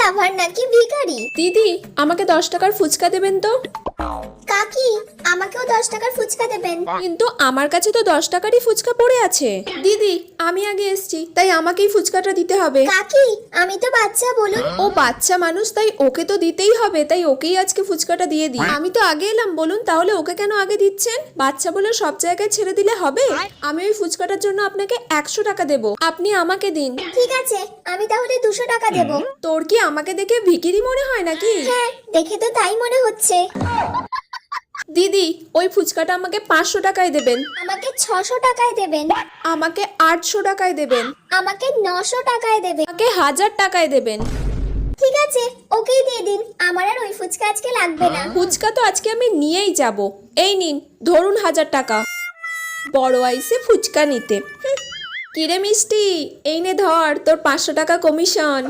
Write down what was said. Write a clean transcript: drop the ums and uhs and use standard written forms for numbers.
লাভার নাকি ভিখারি? দিদি, আমাকে 10 টাকার ফুচকা দেবেন তো। কাকি, আমাকেও 10 টাকার ফুচকা দেবেন। কিন্তু আমার কাছে তো 10 টাকারই ফুচকা পড়ে আছে। দিদি, আমি আগে এসেছি, তাই আমাকেই ফুচকাটা দিতে হবে। কাকি, আমি তো বাচ্চা, বলুন। ও বাচ্চা মানুষ, তাই ওকে তো দিতেই হবে, তাই ওকেই আজকে ফুচকাটা দিয়ে দিই। আমি তো আগে এলাম, বলুন তাহলে ওকে কেন আগে দিচ্ছেন? বাচ্চা বলে সব জায়গায় ছেড়ে দিলে হবে? আমি ওই ফুচকাটার জন্য আপনাকে 100 টাকা দেবো, আপনি আমাকে দিন। ঠিক আছে, আমি তাহলে 200 টাকা দেব। তোর কি আমাকে দেখে ভিখিরি মনে হয় নাকি? হ্যাঁ, দেখে তো তাই মনে হচ্ছে। দিদি, ওই ফুচকাটা আমাকে 500 টাকায় দেবেন। আমাকে 600 টাকায় দেবেন। আমাকে 800 টাকায় দেবেন। আমাকে 900 টাকায় দেবেন। আমাকে 1000 টাকায় দেবেন। ঠিক আছে, ওকেই দিয়ে দিন। আমার আর ওই ফুচকা আজকে লাগবে না। ফুচকা তো আজকে আমি নিয়েই যাব। এই নিন, ধরুন 1000 টাকা। বড় আইসে ফুচকা নিতে। কিরে মিষ্টি, এই নে ধর তোর 500 টাকা কমিশন।